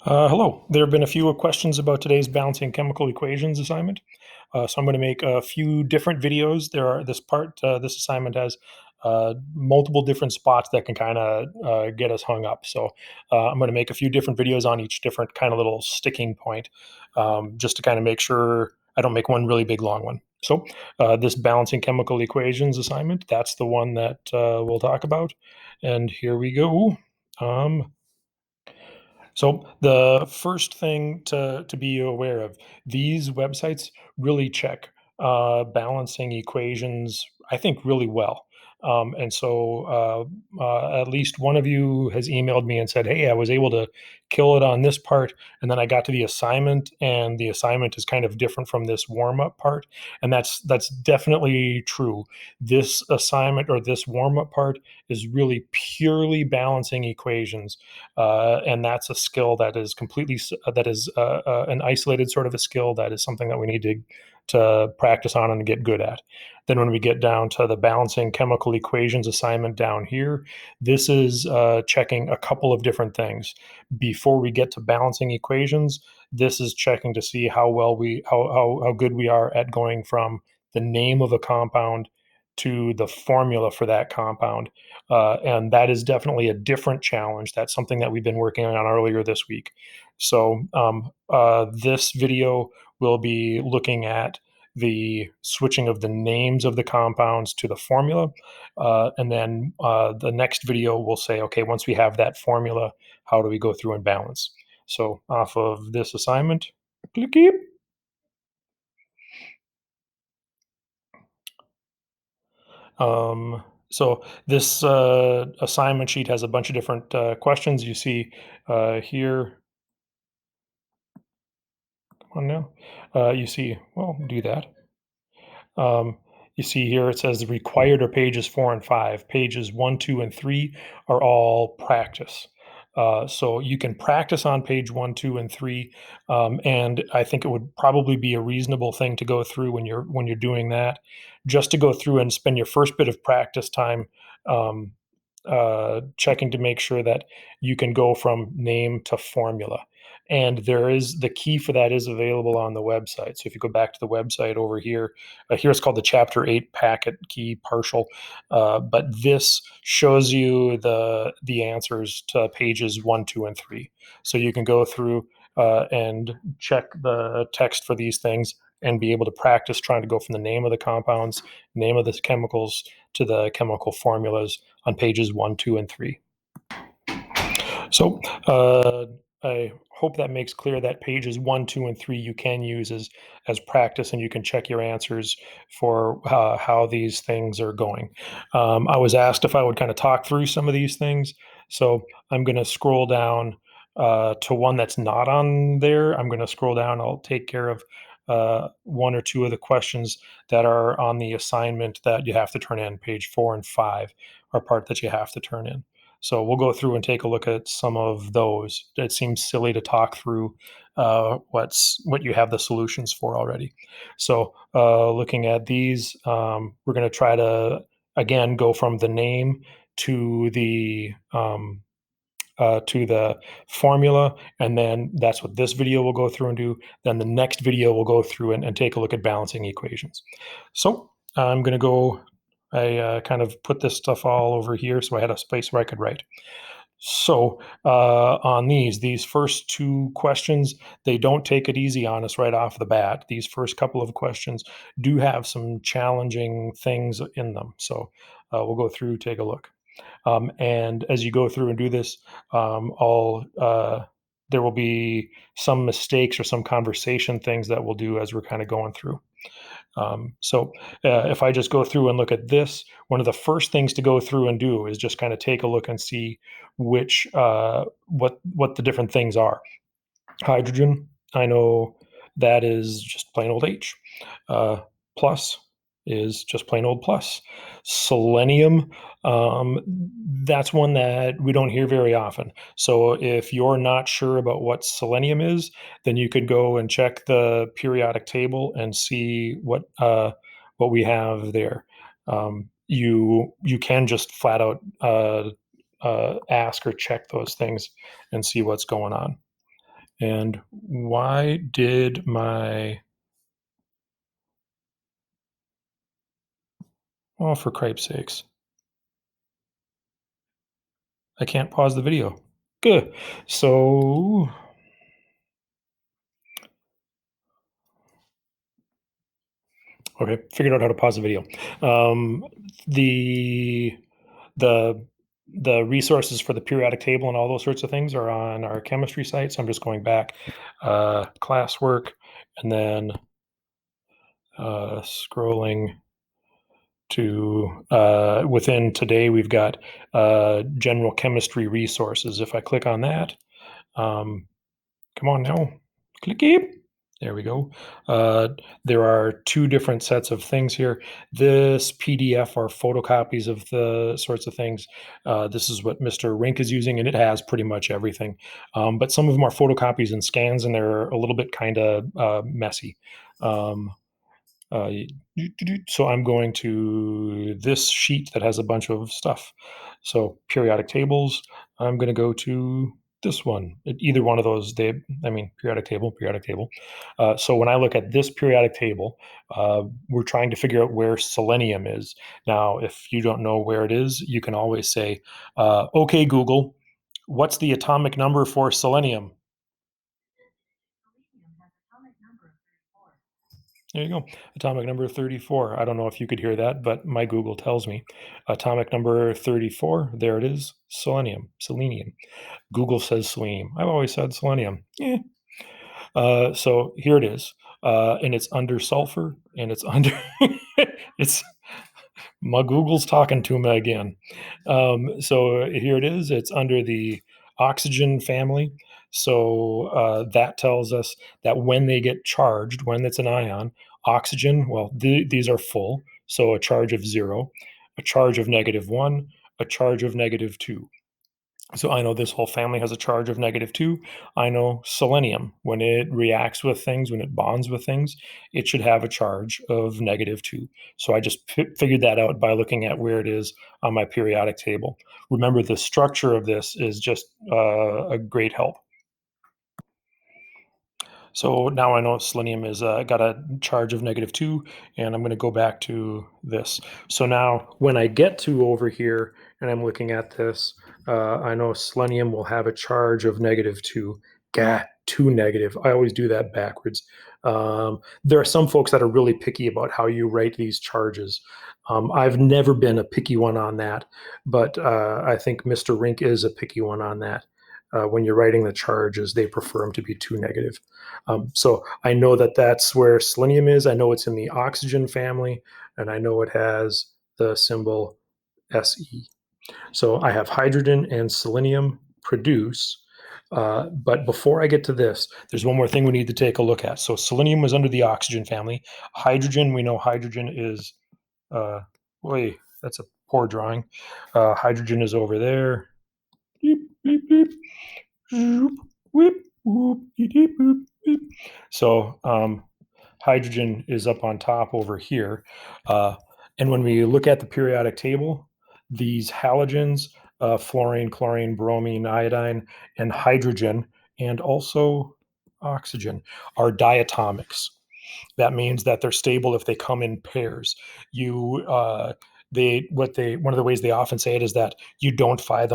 Hello. There have been a few questions about today's balancing chemical equations assignment. So I'm going to make a few different videos. This assignment has multiple different spots that can kind of get us hung up. So I'm going to make a few different videos on each different kind of little sticking point, just to kind of make sure I don't make one really big long one. So this balancing chemical equations assignment, that's the one that we'll talk about. And here we go. So the first thing to be aware of, these websites really check balancing equations, I think, really well. And so at least one of you has emailed me and said, "Hey, I was able to kill it on this part, and then I got to the assignment, and the assignment is kind of different from this warm up part." And that's definitely true. This assignment or this warm up part is really purely balancing equations, and that's a skill that is an isolated sort of a skill that is something that we need to practice on and get good at. Then when we get down to the balancing chemical equations assignment down here, this is checking a couple of different things. Before we get to balancing equations, this is checking to see how good we are at going from the name of a compound to the formula for that compound. And that is definitely a different challenge. That's something that we've been working on earlier this week. So this video will be looking at the switching of the names of the compounds to the formula. And then the next video will say, okay, once we have that formula, how do we go through and balance? So off of this assignment, clicky. So this assignment sheet has a bunch of different questions. You see here, come on now. You see, well, do that. Um, you see here it says the required are pages 4 and 5. Pages 1, 2, and 3 are all practice. So you can practice on page 1, 2, and 3, and I think it would probably be a reasonable thing to go through when you're doing that, just to go through and spend your first bit of practice time um, checking to make sure that you can go from name to formula. And there is the key for that is available on the website. So if you go back to the website over here, here it's called the Chapter 8 Packet Key Partial, but this shows you the answers to pages 1, 2, and 3. So you can go through and check the text for these things and be able to practice trying to go from the name of the compounds, name of the chemicals, to the chemical formulas on pages 1, 2, and 3. So I hope that makes clear that pages 1, 2, and 3 you can use as practice, and you can check your answers for how these things are going. I was asked if I would kind of talk through some of these things, so I'm going to scroll down to one that's not on there. I'm going to scroll down. I'll take care of one or two of the questions that are on the assignment that you have to turn in. Page 4 and 5 are part that you have to turn in. So we'll go through and take a look at some of those. It seems silly to talk through what you have the solutions for already. So looking at these, we're going to try to again go from the name to the formula, and then that's what this video will go through and do. Then the next video will go through and take a look at balancing equations. So I'm going to go. I kind of put this stuff all over here, so I had a space where I could write. So on these first two questions, they don't take it easy on us right off the bat. These first couple of questions do have some challenging things in them. So we'll go through, take a look. And as you go through and do this, there will be some mistakes or some conversation things that we'll do as we're kind of going through. So if I just go through and look at this, one of the first things to go through and do is just kind of take a look and see what the different things are. Hydrogen, I know that is just plain old H. Plus is just plain old plus. Selenium, um, that's one that we don't hear very often. So if you're not sure about what selenium is, then you could go and check the periodic table and see what we have there. You can just flat out ask or check those things and see what's going on. And why did my, oh, for cripe's sakes, I can't pause the video. Good. So, okay, figured out how to pause the video. Um, the the the resources for the periodic table and all those sorts of things are on our chemistry site. So I'm just going back, classwork, and then scrolling to within today, we've got general chemistry resources. If I click on that, um, come on now, clicky. There we go. Uh, there are two different sets of things here. This PDF are photocopies of the sorts of things. This is what Mr. Rink is using, and it has pretty much everything. But some of them are photocopies and scans, and they're a little bit kind of messy. Um, uh, so I'm going to this sheet that has a bunch of stuff. So periodic tables, I'm going to go to this one. Either one of those, I mean, periodic table, periodic table. So when I look at this periodic table, we're trying to figure out where selenium is. Now, if you don't know where it is, you can always say, okay, Google, what's the atomic number for selenium? There you go. Atomic number 34. I don't know if you could hear that, but my Google tells me. Atomic number 34. There it is. Selenium. Selenium. Google says selenium. I've always said selenium. So here it is. And it's under sulfur and it's under it's my Google's talking to me again. So here it is. It's under the oxygen family. So that tells us that when they get charged, when it's an ion, oxygen, well, these are full. So a charge of 0, a charge of -1, a charge of -2. So I know this whole family has a charge of -2. I know selenium, when it reacts with things, when it bonds with things, it should have a charge of -2. So I just figured that out by looking at where it is on my periodic table. Remember, the structure of this is just a great help. So now I know selenium is got a charge of -2, and I'm going to go back to this. So now when I get to over here and I'm looking at this, I know selenium will have a charge of -2. Gah, too negative. I always do that backwards. There are some folks that are really picky about how you write these charges. I've never been a picky one on that, but I think Mr. Rink is a picky one on that. When you're writing the charges, they prefer them to be too negative. So I know that that's where selenium is. I know it's in the oxygen family, and I know it has the symbol Se. So I have hydrogen and selenium produce. But before I get to this, there's one more thing we need to take a look at. So selenium was under the oxygen family. Hydrogen, we know hydrogen is, uh, wait, that's a poor drawing. Hydrogen is over there. Beep, beep, beep. Zoop, whip, whoop, beep, boop, beep. So hydrogen is up on top over here. Uh, and when we look at the periodic table, these halogens, fluorine, chlorine, bromine, iodine, and hydrogen, and also oxygen, are diatomics. That means that they're stable if they come in pairs. You they what they one of the ways they often say it is that you don't find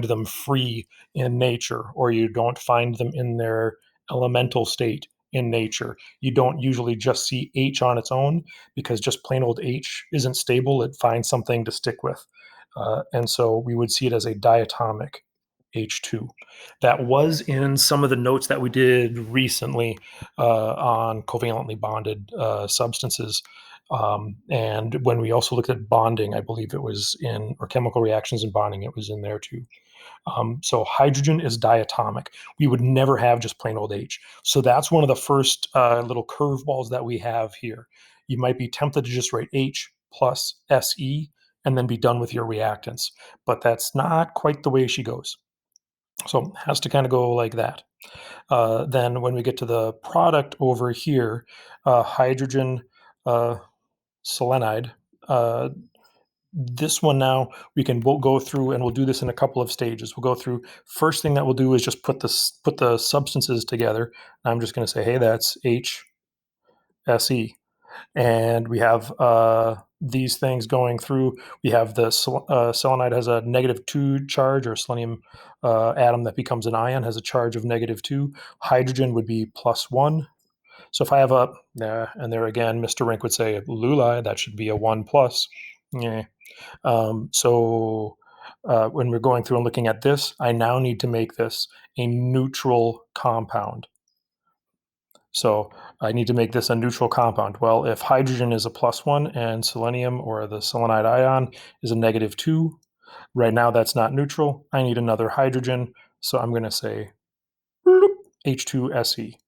them free in nature, or you don't find them in their elemental state in nature. You don't usually just see H on its own, because just plain old H isn't stable. It finds something to stick with. And so we would see it as a diatomic H2. That was in some of the notes that we did recently on covalently bonded substances. And when we also looked at bonding, I believe it was in, or chemical reactions and bonding, it was in there too. So hydrogen is diatomic. We would never have just plain old H. So that's one of the first little curveballs that we have here. You might be tempted to just write H plus Se and then be done with your reactants, but that's not quite the way she goes. So it has to kind of go like that. Then when we get to the product over here, hydrogen, uh, selenide, uh, This one now we'll go through and we'll do this in a couple of stages. We'll go through first thing that we'll do is just put the substances together. I'm just going to say, hey, that's HSE. And we have these things going through. We have the selenide has a -2 charge, or selenium atom that becomes an ion has a charge of -2. Hydrogen would be +1. So if I have a, and there again, Mr. Rink would say, Luli, that should be a 1 plus. Yeah. When we're going through and looking at this, I now need to make this a neutral compound. So I need to make this a neutral compound. Well, if hydrogen is a +1 and selenium, or the selenide ion, is a -2, right now that's not neutral. I need another hydrogen. So I'm going to say H2SE.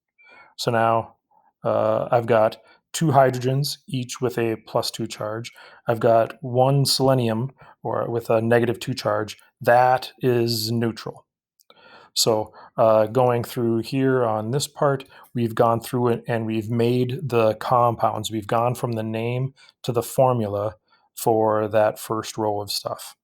So now I've got two hydrogens, each with a +2 charge. I've got one selenium, or with a -2 charge. That is neutral. So going through here on this part, we've gone through it and we've made the compounds. We've gone from the name to the formula for that first row of stuff.